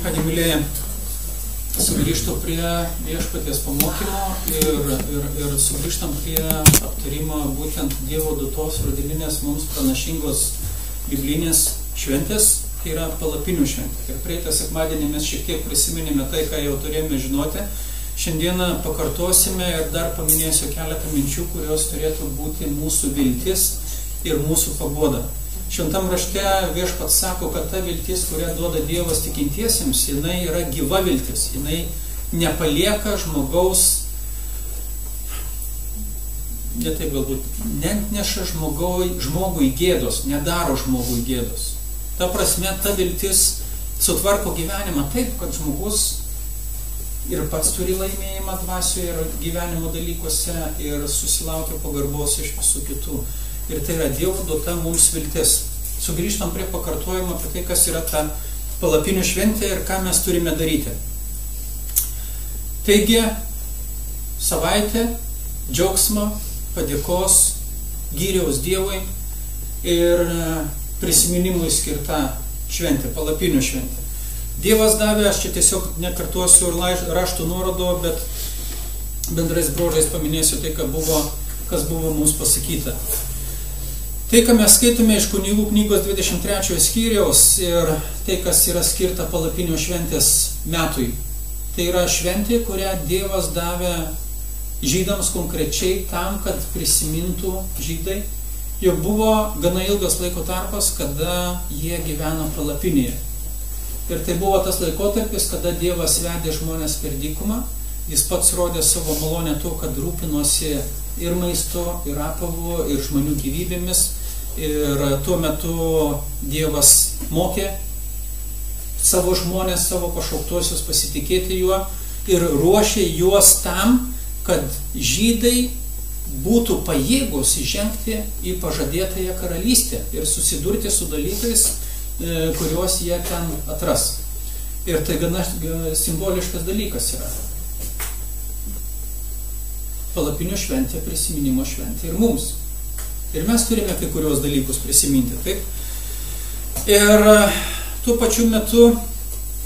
Kągi mylėjai, sugrįžtu prie viešpaties pamokymo ir sugrįžtam prie aptarimo būtent Dievo duotos rudeninės mums pranašingos biblinės šventės, tai yra palapinių šventė. Ir praeitą sekmadienį mes šiek tiek prisiminėme tai, ką jau turėjome žinoti. Šiandieną pakartosime ir dar paminėsiu keletą minčių, kurios turėtų būti mūsų viltis ir mūsų paguoda. Šventam rašte viešpats sako, kad ta viltis, kurią duoda Dievas tikintiesiems, jinai yra gyva viltis, jinai nepalieka žmogaus, netaip galbūt, neneša žmogui gėdos, nedaro žmogui gėdos. Ta prasme, ta viltis sutvarko gyvenimą taip, kad žmogus ir pats turi laimėjimą dvasioje ir gyvenimo dalykuose ir susilaukia pagarbos iš visų kitų. Ir tai yra Dievo duota mums viltis. Sugrįžtam prie pakartojimo apie tai, kas yra ta palapinių šventė ir ką mes turime daryti. Taigi, savaitė džiaugsmo, padėkos, gyriaus Dievui ir prisiminimui skirta šventė, palapinių šventė. Dievas davė, aš čia tiesiog nekartuosiu ir raštų nuorodo, bet bendrais bruožais paminėsiu tai, kas buvo mums pasakyta. Tai, ką mes skaitome iš Kunigų knygos 23 skyriaus ir tai, kas yra skirta palapinių šventės metui. Tai yra šventė, kurią Dievas davė žydams konkrečiai tam, kad prisimintų žydai, jog buvo gana ilgas laiko tarpas, kada jie gyveno palapinėje. Ir tai buvo tas laikotarpis, kada Dievas vedė žmonės per dykumą. Jis pats rodė savo malonę to, kad rūpinosi ir maisto, ir apavu, ir žmonių gyvybėmis. Ir tuo metu Dievas mokė savo žmonės, savo pašauktuosius pasitikėti juo ir ruošė juos tam, kad žydai būtų pajėgus įžengti į pažadėtąją karalystę ir susidurti su dalykais, kuriuos jie ten atras. Ir tai gana simboliškas dalykas yra. Palapinių šventė, prisiminimo šventė ir mums. Ir mes turime kai kurios dalykus prisiminti, taip? Ir tuo pačiu metu,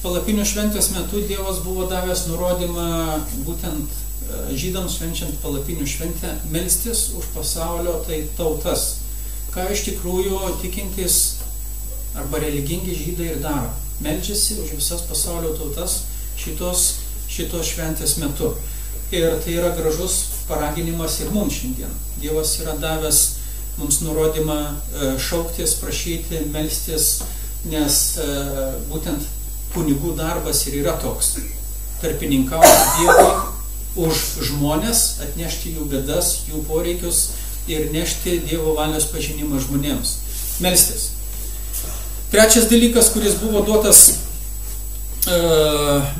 palapinių šventės metu, Dievas buvo davęs nurodymą būtent žydams švenčiant palapinių šventę melstis už pasaulio tautas. Ką iš tikrųjų tikintys arba religingi žydai ir daro. Meldžiasi už visas pasaulio tautas šitos šventės metu. Ir tai yra gražus paraginimas ir mums šiandien. Dievas yra davęs mums nurodymą šauktis, prašyti, melstis, nes būtent kunigų darbas ir yra toks. Tarpininkauti Dievui už žmonės, atnešti jų bėdas, jų poreikius ir nešti Dievo valios pažinimą žmonėms. Melstis. Trečias dalykas, kuris buvo duotas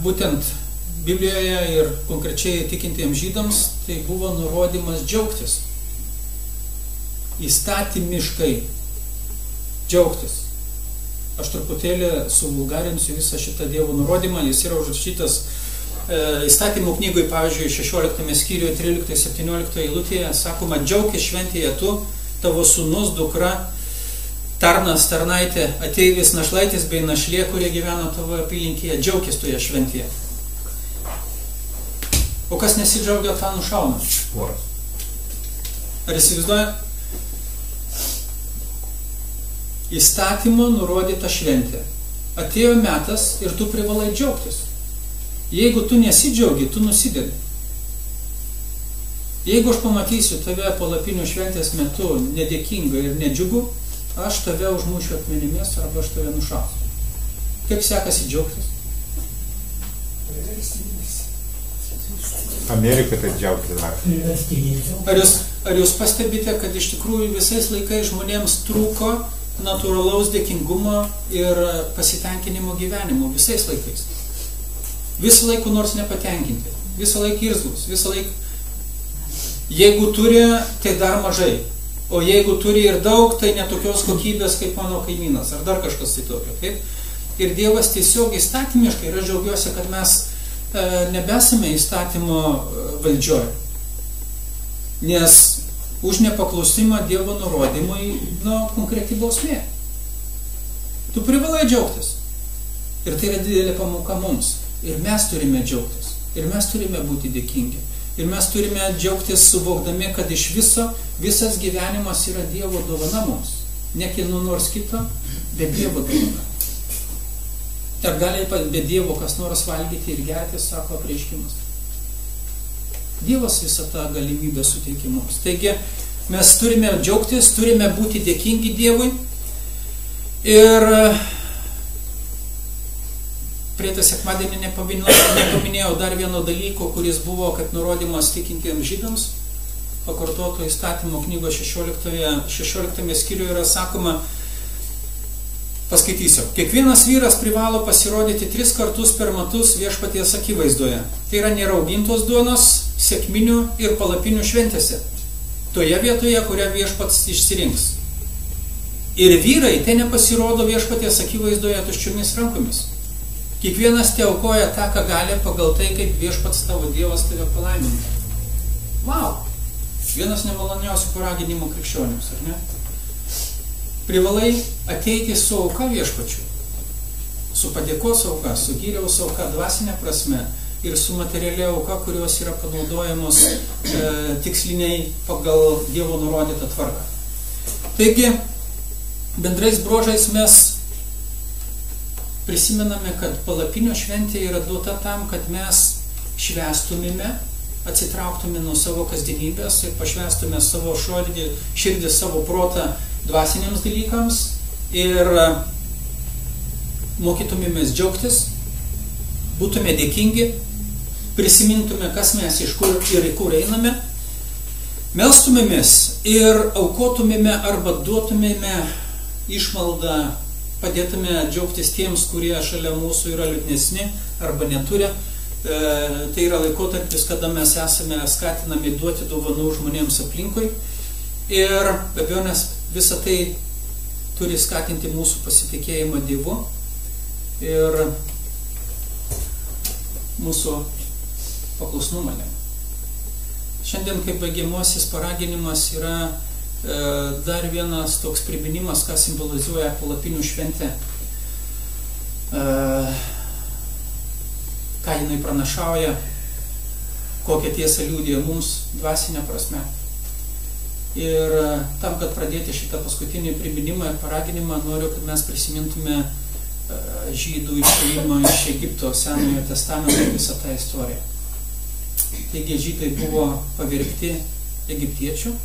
būtent Biblijoje ir konkrečiai tikintiems žydams, tai buvo nurodymas džiaugtis. Įstatymiškai džiaugtis. Aš truputėlį suvulgarinsiu visą šitą Dievo nurodymą, jis yra užrašytas įstatymų knygoj, pavyzdžiui, 16 skyriuje, 13-17 eilutėje, sakoma, džiaukis šventėje tu, tavo sūnus, dukra, tarnas, tarnaitė, ateivis, našlaitis bei našlė, kurie gyveno tavo apylinkėje, džiaukis toje šventėje. O kas nesidžiaugia, tą nušauna. Ar įsivaizduoja? Įstatymo nurodyta šventė. Atėjo metas ir tu privalai džiaugtis. Jeigu tu nesidžiaugi, tu nusidedi. Jeigu aš pamatysiu tave palapinių šventės metu nedėkinga ir nedžiugu, aš tave užmušiu akmenimis arba aš tave nušausiu. Kaip sekasi džiaugtis? Amerika tai džiaugtis. Ar jūs pastebite, kad iš tikrųjų visais laikais žmonėms trūko natūralaus dėkingumo ir pasitenkinimo gyvenimo? Visais laikais. Visą laiką nors nepatenkinti. Visą laiką irzlus. Visą laiką. Jeigu turi, tai dar mažai. O jeigu turi ir daug, tai netokios kokybės kaip mano kaimynas. Ar dar kažkas tai tokio. Taip? Ir Dievas tiesiog įstatymiškai, ir aš džiaugiuosi, kad mes nebesame įstatymo valdžioj. Nes už nepaklusimą Dievo nurodymui, konkreti bausmė. Tu privalai džiaugtis. Ir tai yra didelė pamoka mums. Ir mes turime džiaugtis. Ir mes turime būti dėkingi. Ir mes turime džiaugtis suvokdami, kad iš viso, visas gyvenimas yra Dievo dovana mums. Ne kieno nors kito, bet Dievo dovana. Ar gali be Dievo kas nors valgyti ir gerti, sako apreiškimas. Dievas visą tą galimybę suteikia mums. Taigi, mes turime džiaugtis, turime būti dėkingi Dievui. Ir praeitą sekmadienį nepaminėjau dar vieno dalyko, kuris buvo kaip nurodymas tikintiems žydams. Pakartoto įstatymo knygos 16 skyriuje yra sakoma, paskaitysiu. Kiekvienas vyras privalo pasirodyti 3 kartus per metus viešpaties akivaizdoje. Tai yra neraugintos duonos, sekminių ir palapinių šventėse. Toje vietoje, kurią viešpats išsirinks. Ir vyrai tai nepasirodo viešpaties akivaizdoje tuščiomis rankomis. Kiekvienas te aukoja tą, ką gali, pagal tai, kaip viešpats tavo Dievas tave palaimina. Vau! Vienas nemaloniausių paraginimų krikščionims, ar ne? Privalai ateiti su auka viešpačiu. Su padėkos auka, su gyriaus auka dvasinė prasme ir su materialia auka, kurios yra panaudojamos tiksliniai pagal Dievo nurodytą tvarką. Taigi, bendrais bruožais mes prisimename, kad palapinio šventė yra duota tam, kad mes švęstumėme, atsitrauktume nuo savo kasdienybės ir pašvęstume savo širdį, savo protą dvasiniams dalykams ir mokytumėmės džiaugtis, būtume dėkingi, prisimintume, kas mes iš kur ir į kur einame, melstumėmės ir aukotumėme arba duotumėme išmaldą, padėtume džiaugtis tiems, kurie šalia mūsų yra liūdnesni arba neturi. Tai yra laikotarpis, kada mes esame skatinami duoti dovanų žmonėms aplinkui. Ir be abejonės visą tai turi skatinti mūsų pasitikėjimą Dievu ir mūsų paklusnumą. Šiandien kaip baigiamasis paraginimas yra dar vienas toks priminimas, ką simbolizuoja palapinių šventė, ką jinai pranašauja, kokią tiesą liudija mums dvasinę prasme. Ir tam, kad pradėti šitą paskutinį priminimą ir paraginimą, noriu, kad mes prisimintume žydų išėjimą iš Egipto Senojo testamento visą tą istoriją. Taigi žydai buvo pavergti egiptiečių,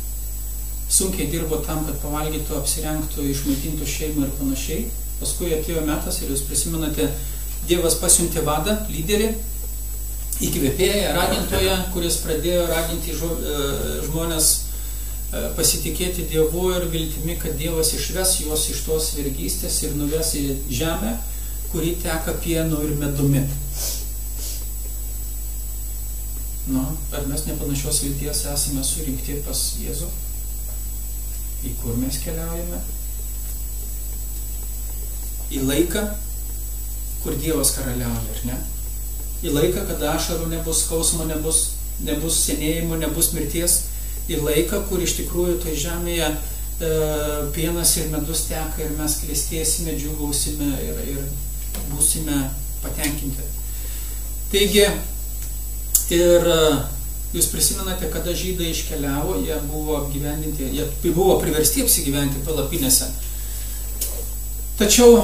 sunkiai dirbo tam, kad pavalgytų, apsirengtų, išmaitintų šeimą ir panašiai. Paskui atėjo metas ir jūs prisimenate, Dievas pasiuntė vadą, lyderį, įkvėpėją, ragintoją, kuris pradėjo raginti žmonės pasitikėti Dievu ir viltimi, kad Dievas išves juos iš tos vergystės ir nuves į žemę, kuri teka pienu ir medumi. Ar mes nepanašios vilties esame surinkti pas Jėzų? Į kur mes keliaujame? Į laiką, kur Dievas karaliauja, ar ne? Į laiką, kada ašarų nebus, skausmo nebus senėjimo, nebus mirties. Į laiką, kur iš tikrųjų tai žemėje pienas ir medus teka ir mes klestėsime, džiūgausime ir būsime patenkinti. Taigi, ir jūs prisimenate, kada žydai iškeliavo, jie buvo priversti apsigyventi palapinėse. Tačiau,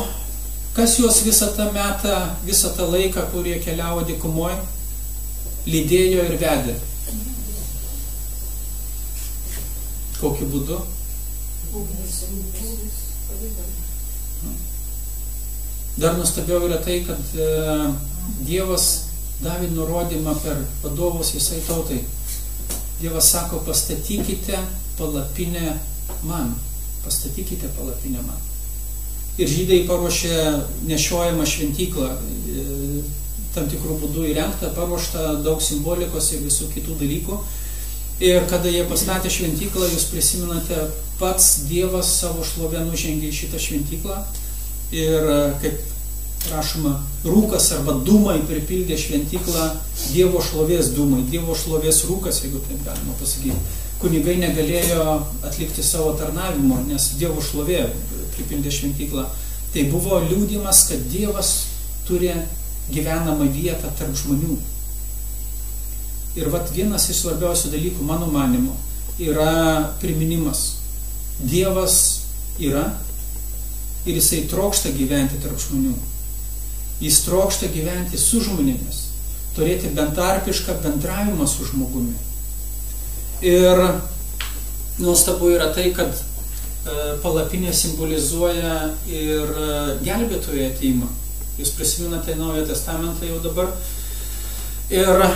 kas juos visą tą metą, visą tą laiką, kurie keliavo dykumoje, lydėjo ir vedė? Kokiu būdu? Dar nuostabiau yra tai, kad Dievas davė nurodymą per vadovus visai tautai. Dievas sako, pastatykite palapinę man. Pastatykite palapinę man. Ir žydai paruošė nešiojamą šventyklą, tam tikrų būdų įrengtą, paruoštą daug simbolikos ir visų kitų dalykų. Ir kada jie pastatė šventyklą, jūs prisimenate, pats Dievas savo šlovę nužengė į šitą šventyklą. Ir kaip rašoma, rūkas arba dūmai pripildė šventyklą, Dievo šlovės dūmai, Dievo šlovės rūkas, jeigu taip galima pasakyti. Kunigai negalėjo atlikti savo tarnavimo, nes Dievo šlovė pripildė šventyklą. Tai buvo liudijimas, kad Dievas turi gyvenamą vietą tarp žmonių. Ir vat vienas iš svarbiausių dalykų, mano manimu, yra priminimas. Dievas yra ir jisai trokšta gyventi tarp žmonių. Jis trokšta gyventi su žmonėmis, turėti bentarpišką bendravimą su žmogumi. Ir nuostabu yra tai, kad palapinė simbolizuoja ir gelbėtojo atėjimą. Jūs prisimenate Naujojo Testamentą jau dabar. Ir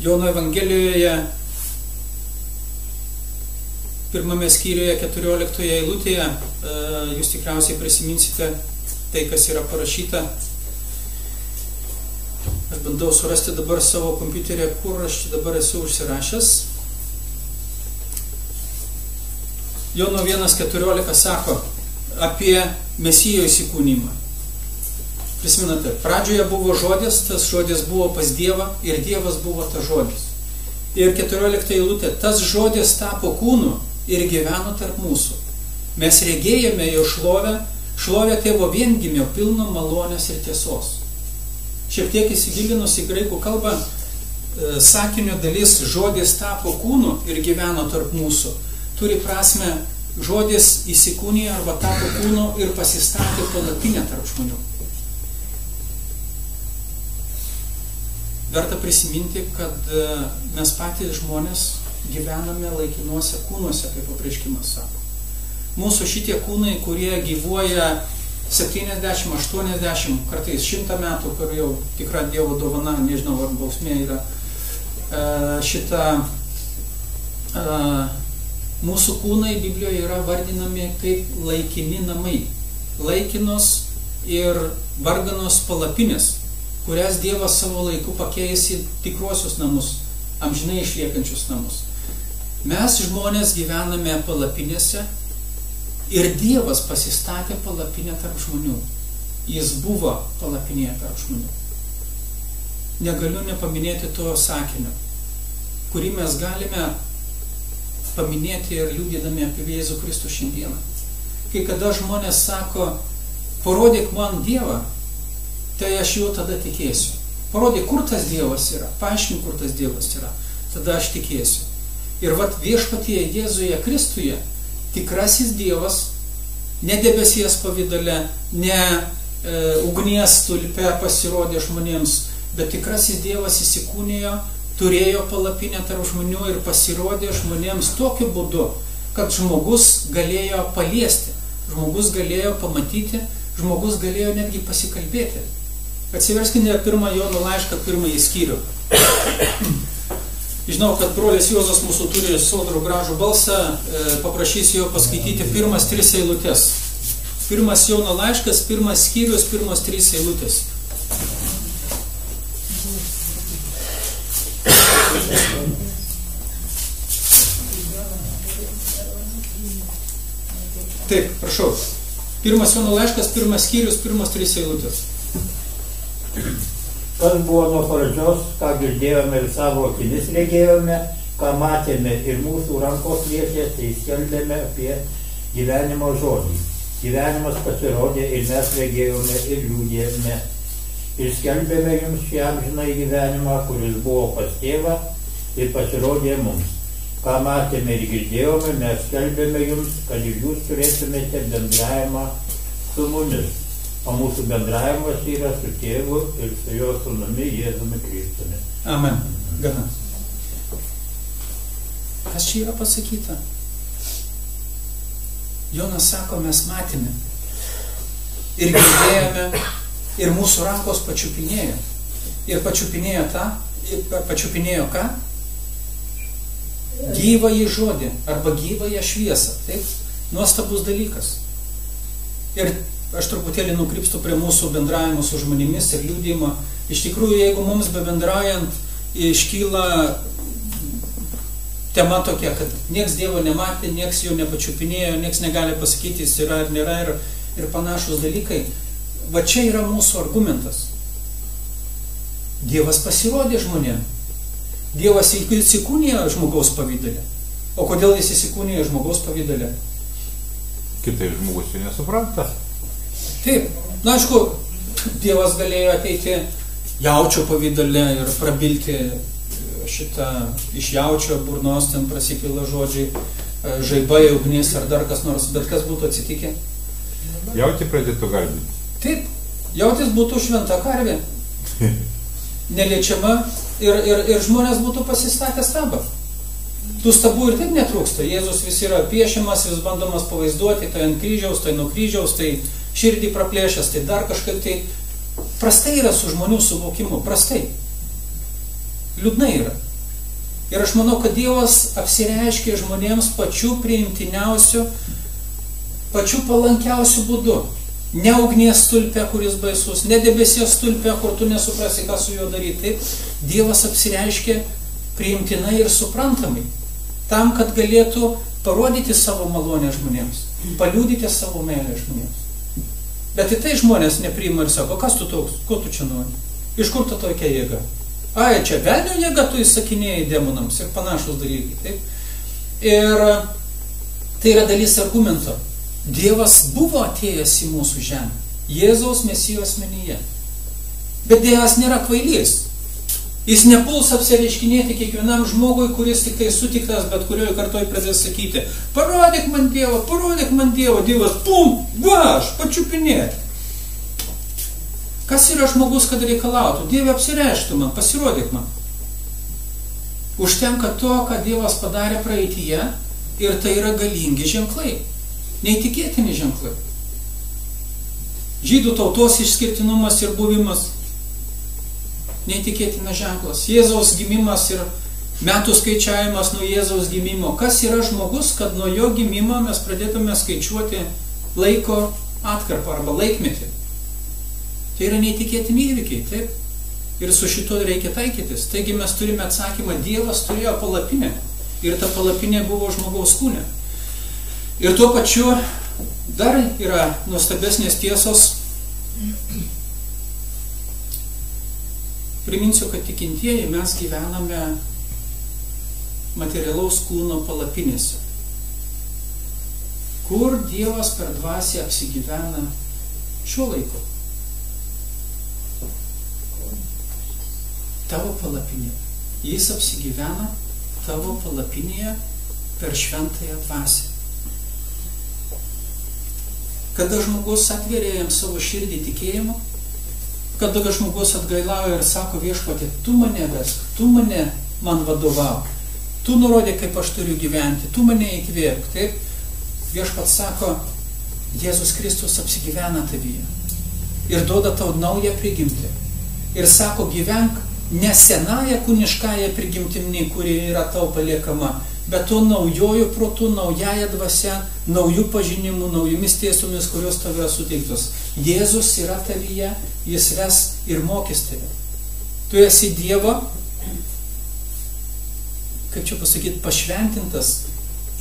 Jono Evangelijoje, 1 skyriuje 14 eilutėje, jūs tikriausiai prisiminsite tai, kas yra parašyta. Aš bandau surasti dabar savo kompiuterį, kur aš čia dabar esu užsirašęs. Jono 1.14 sako apie Mesijo įsikūnymą. Prisimenate, pradžioje buvo žodis, tas žodis buvo pas Dievą ir Dievas buvo tas žodis. Ir 14 eilutė, tas žodis tapo kūnu ir gyveno tarp mūsų. Mes regėjome jo šlovę, šlovę tėvo viengimio pilno malonės ir tiesos. Šiek tiek įsigilinus į graikų kalbą, sakinio dalis žodis tapo kūnu ir gyveno tarp mūsų turi prasme žodis įsikūnija arba tapo kūnu ir pasistatė palapinę tarp žmonių. Verta prisiminti, kad mes patys žmonės gyvename laikinuose kūnuose, kaip apreiškimas sako. Mūsų šitie kūnai, kurie gyvuoja 70, 80, kartais 100 metų, kur jau tikra Dievo dovana, nežinau, ar bausmė yra, mūsų kūnai Biblijoje yra vardinami kaip laikini namai, laikinos ir varganos palapinės, kurias Dievas savo laiku pakeis į tikruosius namus, amžinai išliekančius namus. Mes žmonės gyvename palapinėse ir Dievas pasistatė palapinę tarp žmonių. Jis buvo palapinėje tarp žmonių. Negaliu nepaminėti to sakinio, kurį mes galime paminėti ir liūdėdami apie Jėzų Kristų šiandieną. Kai kada žmonės sako, parodyk man Dievą, tai aš jau tada tikėsiu. Parodyk, kur tas Dievas yra, paaiškink, kur tas Dievas yra, tada aš tikėsiu. Ir vat viešpatyje Jėzuje Kristuje tikrasis Dievas, ne debesies pavydale, ne ugnies stulpe pasirodė žmonėms, bet tikrasis Dievas įsikūnijo, turėjo palapinę tarp žmonių ir pasirodė žmonėms tokiu būdu, kad žmogus galėjo paliesti, žmogus galėjo pamatyti, žmogus galėjo netgi pasikalbėti. Atsiverskite 1 Jono laišką, 1 skyrių. Žinau, kad brolis Juozas mūsų turi sodrų gražų balsą, paprašysiu jo paskaityti pirmas 3 eilutės. 1 Jono laiškas, 1 skyrius, 1 3 eilutės. Taip, prašau. 1 Jono laiškas, 1 skyrius, 1 3 eilutės. Kas buvo nuo pradžios, ką girdėjome ir savo akimis regėjome, ką matėme ir mūsų rankos lietė, tai skelbėme apie gyvenimo žodį. Gyvenimas pasirodė ir mes regėjome ir liūdėjome. Ir skelbėme jums šį amžiną gyvenimą, kuris buvo pas tėvą ir pasirodė mums. Ką matėme ir girdėjome, mes skelbėme jums, kad ir jūs turėtumėte bendravimą su mumis. O mūsų bendravimas yra su tėvu ir su jo sūnumi Jėzumi Kristumi. Amen. Gana. Kas čia yra pasakyta? Jonas sako, mes matėme ir girdėjome ir mūsų rankos pačiupinėjo. Ir pačiupinėjo pačiupinėjo ką? Gyvąjį žodį arba gyvąją šviesą. Taip? Nuostabus dalykas. Ir aš truputėlį nukrypstu prie mūsų bendravimo su žmonėmis ir liūdėjimo. Iš tikrųjų, jeigu mums bebendraujant iškyla tema tokia, kad nieks Dievo nematė, nieks jo nepačiupinėjo, nieks negali pasakyti, jis yra ar nėra ir panašus dalykai, va čia yra mūsų argumentas. Dievas pasirodė žmonėm. Dievas įsikūnija žmogaus pavydale. O kodėl jis įsikūnija žmogaus pavydale? Kitaip žmogus jo nesupranta. Taip, na aišku, Dievas galėjo ateiti jaučio pavydale ir prabilti šitą iš jaučio burnos, ten prasipila žodžiai, žaibai, ugnis ar dar kas nors, bet kas būtų atsitikę? Jautį pradėtų garbinti. Taip, jautis būtų šventa karvė, neliečiama ir žmonės būtų pasistatę stabą. Tų stabų ir taip netrūksta. Jėzus vis yra piešiamas, vis bandomas pavaizduoti, tai ant kryžiaus, tai nuo kryžiaus, tai širdį praplėšęs, tai dar kažkaip tai prastai yra su žmonių suvokimu, prastai. Liūdnai yra. Ir aš manau, kad Dievas apsireiškė žmonėms pačiu priimtiniausiu, pačiu palankiausiu būdu. Ne ugnies stulpe, kuris baisus, ne debesies stulpe, kur tu nesuprasi, ką su juo daryti. Taip, Dievas apsireiškė priimtinai ir suprantamai, tam, kad galėtų parodyti savo malonę žmonėms, paliudyti savo meilę žmonėms. Bet į tai žmonės nepriima ir sako, kas tu toks, ko tu čia nori, iš kur ta tokia jėga? Ai, čia velnio jėga, tu įsakinėjai demonams ir panašus dalykai. Taip? Ir tai yra dalis argumento. Dievas buvo atėjęs į mūsų žemę, Jėzaus Mesijo asmenyje. Bet Dievas nėra kvailys. Jis nepuls apsireiškinėti kiekvienam žmogui, kuris tik tai sutiktas, bet kurioje kartoj pradės sakyti, parodyk man Dievą, Dievas, pum, va, aš pačiupinėti. Kas yra žmogus, kad reikalautų? Dieve apsireišktų man, pasirodyk man. Užtenka to, ką Dievas padarė praeityje, ir tai yra galingi ženklai, neįtikėtini ženklai. Žydų tautos išskirtinumas ir buvimas, neįtikėtinas ženklas. Jėzaus gimimas ir metų skaičiavimas nuo Jėzaus gimimo. Kas yra žmogus, kad nuo jo gimimo mes pradėtume skaičiuoti laiko atkarpą arba laikmetį? Tai yra neįtikėtini įvykiai, taip? Ir su šito reikia taikytis. Taigi mes turime atsakymą, Dievas turėjo palapinę ir ta palapinė buvo žmogaus kūne. Ir tuo pačiu dar yra nuostabesnės tiesos. Priminsiu, kad tikintieji mes gyvename materialaus kūno palapinėse, kur Dievas per dvasią apsigyvena šiuo laiku. Tavo palapinė. Jis apsigyvena tavo palapinėje per šventąją dvasią. Kada žmogus atveria jam savo širdį tikėjimu, kada žmogus atgailauja ir sako, Viešpatie, tu mane vesk, tu man vadovauk, tu nurodė, kaip aš turiu gyventi, tu mane įkvėpk. Taip, Viešpats sako, Jėzus Kristus apsigyvena tavyje ir duoda tau naują prigimtį. Ir sako, gyvenk ne senąją kūniškąją prigimtimį, kuri yra tau paliekama, bet to naujojų protų, naująją dvasią, naujų pažinimų, naujomis tiesomis, kurios tau yra suteiktos. Jėzus yra tavyje, jis ves ir mokys tave. Tu esi Dievo, kaip čia pasakyti, pašventintas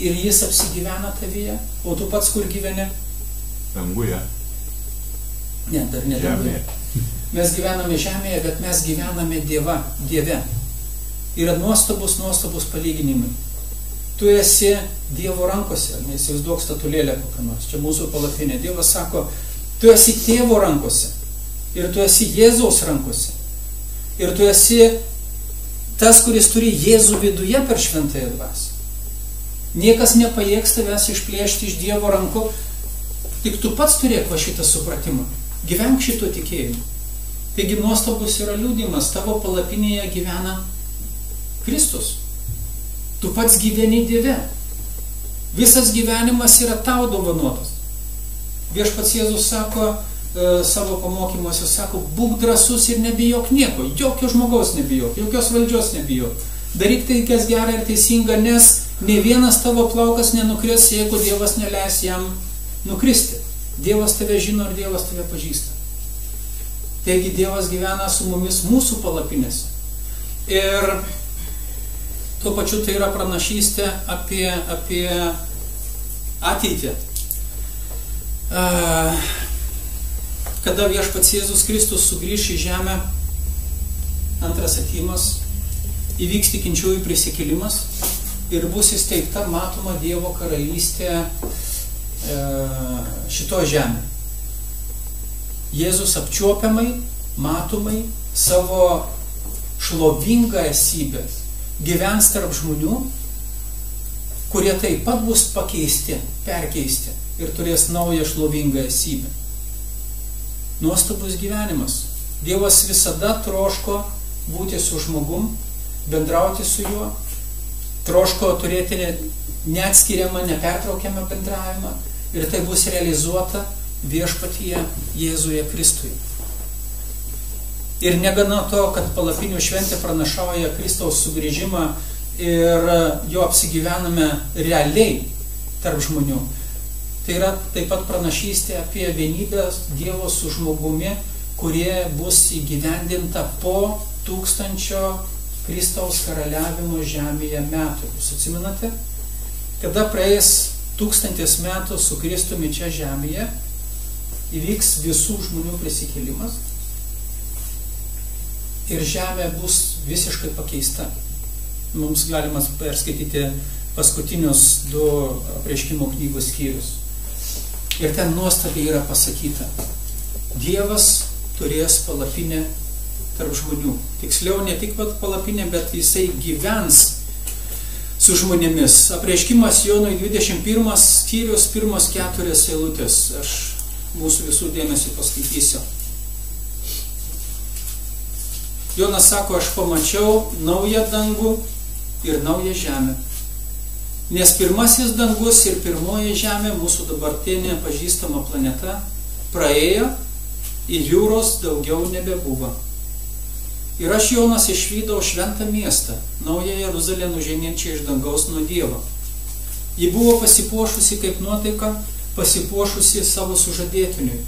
ir jis apsigyvena tavyje, o tu pats kur gyveni? Danguje. Ne, dar ne danguje. Mes gyvename žemėje, bet mes gyvename Dieve. Yra nuostabus palyginimai. Tu esi Dievo rankose, neįsivaizduok statulėlę kokią nors, čia mūsų palapinė. Dievas sako, tu esi Tėvo rankose ir tu esi Jėzaus rankose. Ir tu esi tas, kuris turi Jėzų viduje per šventąją dvasią. Niekas nepajėgs tavęs išplėšti iš Dievo rankų, tik tu pats turėk va šitą supratimą. Gyvenk šito tikėjimu. Taigi nuostabus yra liudijimas, tavo palapinėje gyvena Kristus. Tu pats gyveni Dieve. Visas gyvenimas yra tau dovanotas. Viešpats Jėzus sako savo pamokymuose, sako, būk drąsus ir nebijok nieko, jokio žmogaus nebijok, jokios valdžios nebijok. Daryk tai, kas gera ir teisinga, nes ne vienas tavo plaukas nenukris, jeigu Dievas neleis jam nukristi. Dievas tave žino ir Dievas tave pažįsta. Taigi Dievas gyvena su mumis mūsų palapinėse. Ir tuo pačiu tai yra pranašystė apie ateitį. Kada Viešpats Jėzus Kristus sugrįš į žemę, antras atėjimas, įvyks tikinčiųjų prisikėlimas ir bus įsteigta matoma Dievo karalystė šito žemė. Jėzus apčiuopiamai, matomai savo šlovingą esybę gyvens tarp žmonių, kurie taip pat bus pakeisti, perkeisti ir turės naują šlovingą esybę. Nuostabus gyvenimas. Dievas visada troško būti su žmogum, bendrauti su juo, troško turėti neatskiriamą, nepertraukiamą bendravimą ir tai bus realizuota viešpatyje Jėzuje Kristuje. Ir negana to, kad palapinių šventė pranašauja Kristaus sugrįžimą ir jo apsigyvename realiai tarp žmonių. Tai yra taip pat pranašystė apie vienybę Dievo su žmogumi, kurie bus įgyvendinta po 1000 Kristaus karaliavimo žemėje metų. Jūs atsimenate? Kada praeis 1000 metų su Kristumi čia žemėje, įvyks visų žmonių prisikėlimas ir žemė bus visiškai pakeista. Mums galima perskaityti paskutinius 2 apreiškimo knygos skyrius. Ir ten nuostabiai yra pasakyta: Dievas turės palapinę tarp žmonių. Tiksliau, ne tik palapinė, bet jisai gyvens su žmonėmis. Apreiškimas Jonui 21 skyrius, 1-4 eilutės. Aš mūsų visų dėmesį paskaitysiu. Jonas sako, aš pamačiau naują dangų ir naują žemę. Nes pirmasis dangus ir pirmoji žemė, mūsų dabartinė pažįstama planeta, praėjo ir jūros daugiau nebebuvo. Ir aš, Jonas, išvydau šventą miestą, naują Jeruzalę nužengiančią iš dangaus nuo Dievo. Ji buvo pasipuošusi kaip nuotaika, pasipuošusi savo sužadėtiniui.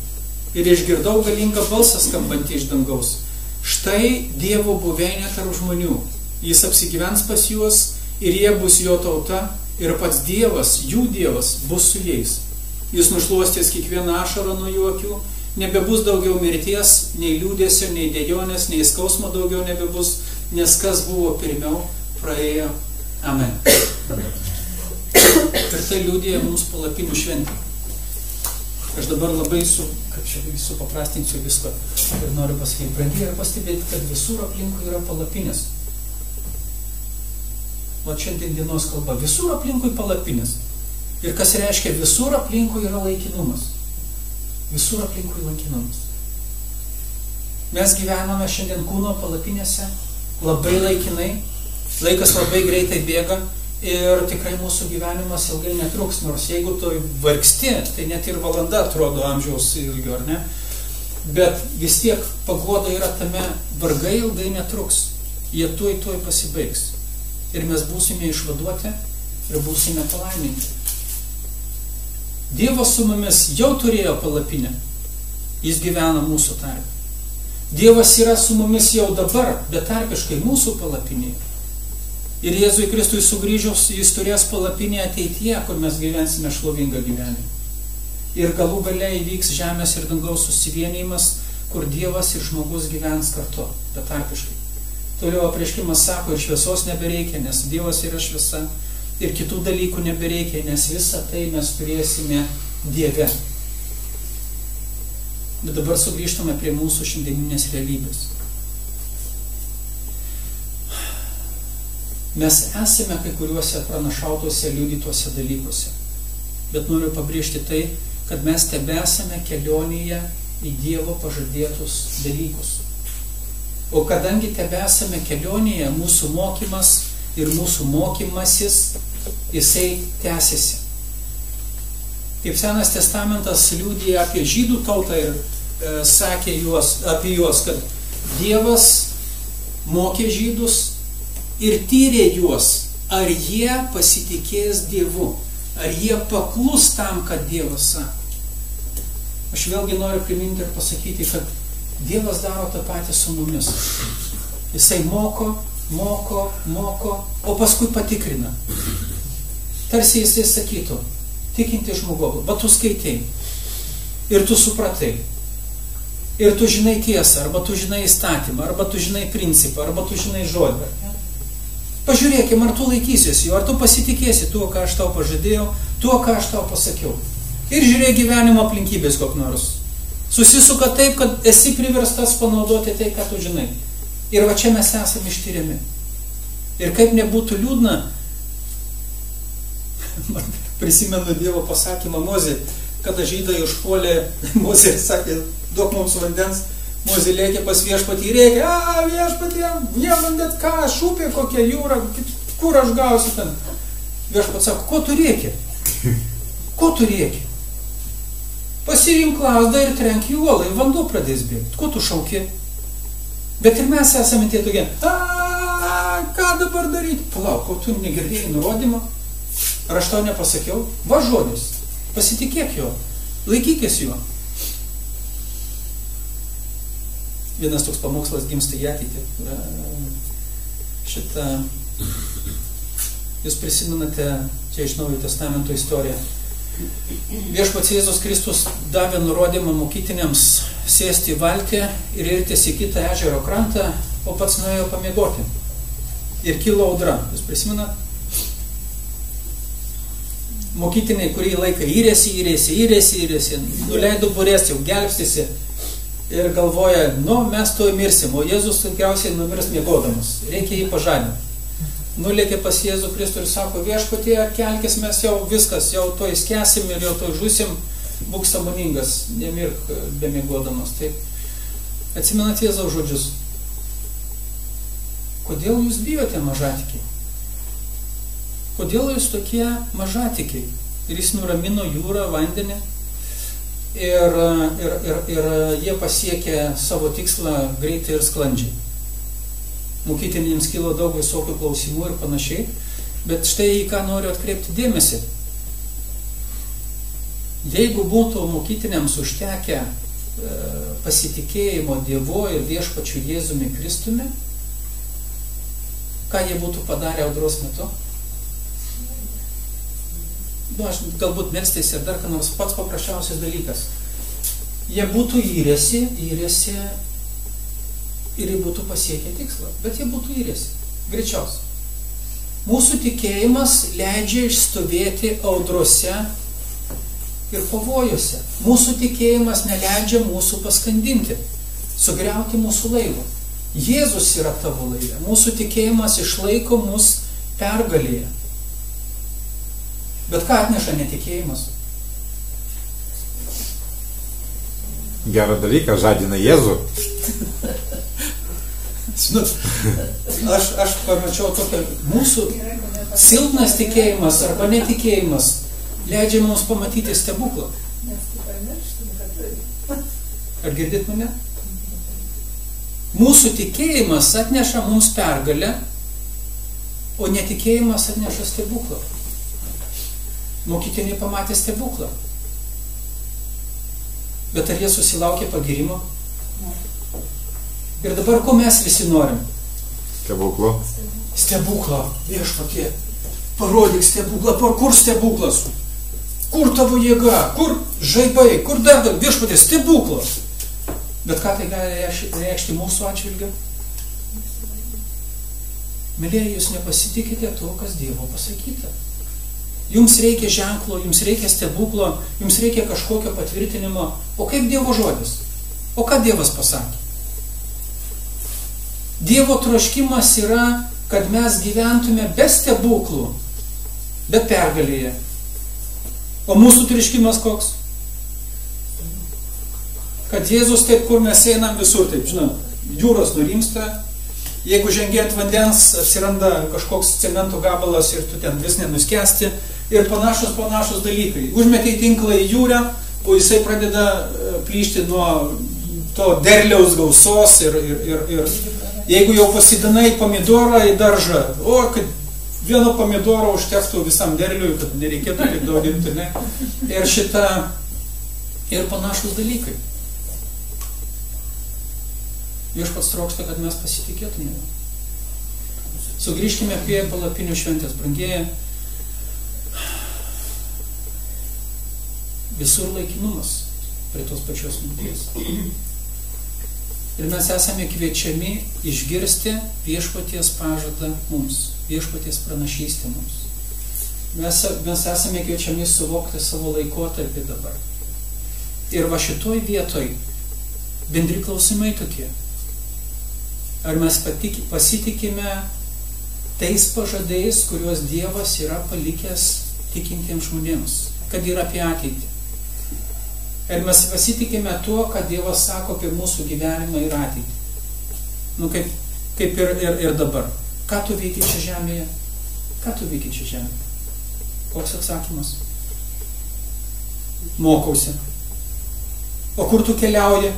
Ir išgirdau galingą balsą skambantį iš dangaus. Štai Dievo buveinė tarp žmonių. Jis apsigyvens pas juos ir jie bus jo tauta ir pats Dievas, jų Dievas, bus su jais. Jis nušluostės kiekvieną ašarą nuo jų akių. Nebebus daugiau mirties, nei liūdėsio, nei dejonės, nei skausmo daugiau nebebus, nes kas buvo pirmiau, praėjo. Amen. Ir tai liudija mums palapinių šventė. Aš dabar labai supaprastinsiu viską ir noriu pasakyti, pradėjau ir pastebėti, kad visur aplinkui yra palapinės. O šiandien dienos kalba, visur aplinkui palapinės. Ir kas reiškia, visur aplinkui yra laikinumas. Visur aplinkui laikinumas. Mes gyvename šiandien kūno palapinėse, labai laikinai, laikas labai greitai bėga ir tikrai mūsų gyvenimas ilgai netruks, nors jeigu tu vargsti, tai net ir valanda atrodo amžiaus ilgio, ar ne? Bet vis tiek paguoda yra tame, vargai ilgai netruks, jie tuoj pasibaigs. Ir mes būsime išvaduoti ir būsime palaiminti. Dievas su mumis jau turėjo palapinę. Jis gyvena mūsų tarpe. Dievas yra su mumis jau dabar, betarpiškai mūsų palapinėje. Ir Jėzui Kristui sugrįžus, jis turės palapinę ateityje, kur mes gyvensime šlovingą gyvenimą. Ir galų gale įvyks žemės ir dangaus susivienijimas, kur Dievas ir žmogus gyvens kartu, betarpiškai. Toliau apreiškimas sako, ir šviesos nebereikia, nes Dievas yra šviesa. Ir kitų dalykų nebereikia, nes visą tai mes turėsime Dieve. Bet dabar sugrįžtame prie mūsų šiandieninės realybės. Mes esame kai kuriuose pranašautose, liudytuose dalykuose. Bet noriu pabrėžti tai, kad mes tebesame kelionėje į Dievo pažadėtus dalykus. O kadangi tebesame kelionėje, mūsų mokymas ir mūsų mokymasis, jisai tęsiasi. Kaip Senas testamentas liudija apie žydų tautą ir sakė apie juos, kad Dievas mokė žydus ir tyrė juos, ar jie pasitikės Dievu, ar jie paklus tam, kad Dievas sako. Aš vėlgi noriu priminti ir pasakyti, kad Dievas daro tą patį su mumis. Jisai moko, o paskui patikrina. Tarsi jisai sakytų, tikinti žmogau, bet tu skaitei, ir tu supratai, ir tu žinai tiesą, arba tu žinai įstatymą, arba tu žinai principą, arba tu žinai žodį. Pažiūrėkim, ar tu laikysiesi jo, ar tu pasitikėsi tuo, ką aš tau pažadėjau, tuo, ką aš tau pasakiau. Ir žiūrėk gyvenimo aplinkybės kok nors. Susisuka taip, kad esi priverstas panaudoti tai, ką tu žinai. Ir va čia mes esame ištiriami. Ir kaip nebūtų liūdna, prisimenu Dievo pasakymą Mozė, kada žydai užpuolė Mozė ir sakė, duok mums vandens, Mozė lėkė pas viešpatį ir rėkė, viešpatį, nevandet ką, šūpė kokia jūra, kur aš gausiu ten. Viešpats sako, ko tu rėkė? Ko tu rėkė? Pasirink lazdą ir trenk į uolą, ir vanduo pradės bėgti. Ko tu šauki? Bet ir mes esame tie tokie, ką dabar daryti? Palauk, ko tu negirdėjai nurodymą? Ar aš tau nepasakiau? Va žodis, pasitikėk jo, laikykis jo. Vienas toks pamokslas gimsta į ateitį. Jūs prisimenate čia iš Naujojo Testamento istoriją. Viešpats Jėzus Kristus davė nurodymą mokytiniams sėsti į valtį ir irtis į kitą ežero krantą, o pats nuėjo pamiegoti. Ir kilo audra. Jūs prisimenate? Mokytiniai, kurį laiką įrėsi, nuleido burės, jau gelbstėsi ir galvoja, mes to mirsim, o Jėzus tikriausiai numirs miegodamas. Reikia jį pažadinti. Nulėkė pas Jėzų Kristų ir sako, viešpatie, kelkis, mes jau viskas, jau to įskesim ir jau to žusim, būk sąmoningas, nemirk bemiegodamas. Taip. Atsimenat Jėzaus žodžius? Kodėl jūs bijote mažatikiai? Kodėl jūs tokie mažatikiai? Ir jis nuramino jūrą, vandenį ir jie pasiekė savo tikslą greitai ir sklandžiai. Mokytiniams kilo daug visokių klausimų ir panašiai, bet štai į ką noriu atkreipti dėmesį. Jeigu būtų mokytiniams užtekę pasitikėjimo Dievu ir viešpačiu Jėzumi Kristumi, ką jie būtų padarę audros metu? Aš galbūt melstis ir dar ką nors, pats paprasčiausias dalykas. Jie būtų įrėsi ir jie būtų pasiekę tikslą, bet jie būtų įrėsi, greičiausiai. Mūsų tikėjimas leidžia išstovėti audrose ir pavojuose. Mūsų tikėjimas neleidžia mūsų paskandinti, sugriauti mūsų laivą. Jėzus yra tavo laive. Mūsų tikėjimas išlaiko mus pergalėje. Bet ką atneša netikėjimas? Gerą dalyką, žadina Jėzų. Aš pamačiau tokią, mūsų silpnas tikėjimas arba netikėjimas leidžia mums pamatyti stebuklą. Ar girdit mane? Mūsų tikėjimas atneša mums pergalę, o netikėjimas atneša stebuklą. Mokytiniai pamatė stebuklą. Bet ar jie susilaukė pagirimo? Ir dabar ko mes visi norim? Stebuklo. Stebuklo, viešpatie. Parodyk stebuklą. Kur stebuklas? Kur tavo jėga? Kur žaibai? Kur dar viešpatie stebuklo? Bet ką tai gali reikšti mūsų atžvilgiu? Mylėjai, jūs nepasitikite to, kas Dievo pasakyta. Jums reikia ženklo, jums reikia stebuklo, jums reikia kažkokio patvirtinimo. O kaip Dievo žodis? O ką Dievas pasakė? Dievo troškimas yra, kad mes gyventume be stebuklų, bet pergalėje. O mūsų troškimas koks? Kad Jėzus taip, kur mes einam visur, taip, žinot, jūros nurimsta, jeigu žengi ant vandens, atsiranda kažkoks cemento gabalas ir tu ten vis nenuskesti ir panašus dalykai. Užmetei tinklą į jūrą, o jisai pradeda plyšti nuo to derliaus gausos ir jeigu jau pasidinai pomidorą į daržą, kad vieno pomidoro užtektų visam derliui, kad nereikėtų taip daug dirbti, ne? Ir panašus dalykai. Viešpats trokšta, kad mes pasitikėtume. Sugrįžkime prie palapinių šventės, brangieji. Visur laikinumas prie tos pačios minties. Ir mes esame kviečiami išgirsti viešpaties pažadą mums, viešpaties pranašystę mums. Mes esame kviečiami suvokti savo laikotarpį dabar. Ir va šitoj vietoj bendri klausimai tokie. Ar mes pasitikime tais pažadais, kuriuos Dievas yra palikęs tikintiems žmonėms, kad yra apie ateitį? Ar mes pasitikime tuo, kad Dievas sako apie mūsų gyvenimą ir ateitį? Nu, kaip ir dabar. Ką tu veiki čia žemėje? Ką tu veiki čia žemėje? Koks atsakymas? Mokausi. O kur tu keliauji?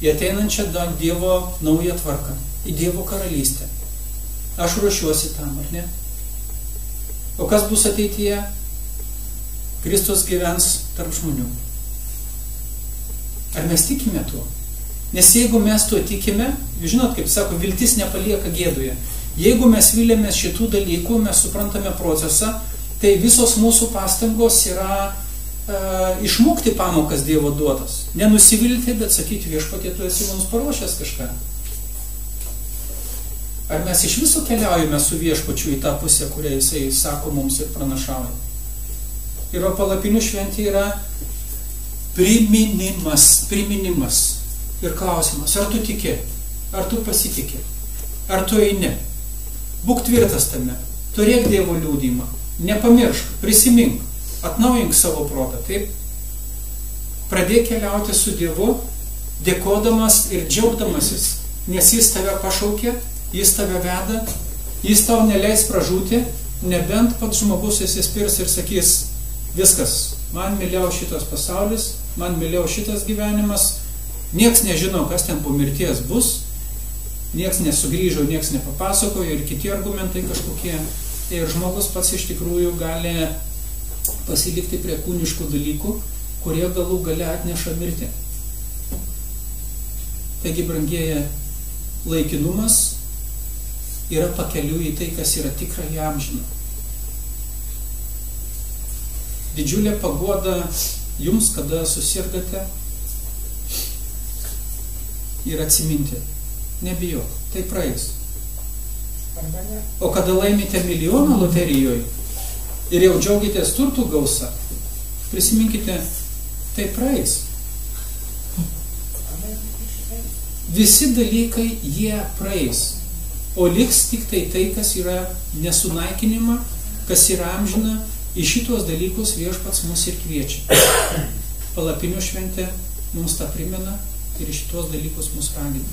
Į ateinančią Dievo naują tvarką, į Dievo karalystę. Aš ruošiuosi tam, ar ne? O kas bus ateityje? Kristus gyvens tarp žmonių. Ar mes tikime tuo? Nes jeigu mes tuo tikime, žinot, kaip sako, viltis nepalieka gėdoje. Jeigu mes vylėmės šitų dalykų, mes suprantame procesą, tai visos mūsų pastangos yra išmokti pamokas Dievo duotas. Nenusivilti, bet sakyti, Viešpatie, tu esi mums paruošęs kažką. Ar mes iš viso keliaujame su Viešpačiu į tą pusę, kurią jisai sako mums ir pranašauja? Ir palapinių šventė yra priminimas ir klausimas, ar tu tiki, ar tu pasitiki, ar tu eini. Būk tvirtas tame, turėk Dievo liudijimą, nepamiršk, prisimink, atnaujink savo protą, taip? Pradėk keliauti su Dievu, dėkodamas ir džiaugdamasis, nes jis tave pašaukė, jis tave veda, jis tau neleis pražūti, nebent pats žmogus įsispirs ir sakys, viskas, man mylėjau šitas pasaulis, man mylėjau šitas gyvenimas, nieks nežino, kas ten po mirties bus, nieks nesugrįžo, nieks nepapasakojo ir kiti argumentai kažkokie. Ir žmogus pats iš tikrųjų gali pasilikti prie kūniškų dalykų, kurie galų gale atneša mirtį. Taigi, brangieji, laikinumas yra pakeliu į tai, kas yra tikra į amžiną. Didžiulė paguoda jums, kada susirgate, ir atsiminti. Nebijok, tai praeis. O kada laimite milijoną loterijoje ir jau džiaugitės turtų gausa, prisiminkite, tai praeis. Visi dalykai jie praeis, o liks tik tai, kas yra nesunaikinima, kas yra amžina. Į šitos dalykus Viešpats mus ir kviečia. Palapinių šventė mums tą primena ir šitos dalykus mus ragina.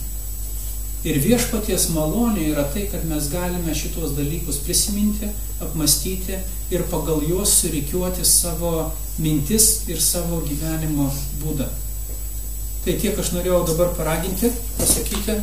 Ir Viešpaties malonė yra tai, kad mes galime šitos dalykus prisiminti, apmastyti ir pagal juos surikiuoti savo mintis ir savo gyvenimo būdą. Tai tiek aš norėjau dabar paraginti, pasakyti.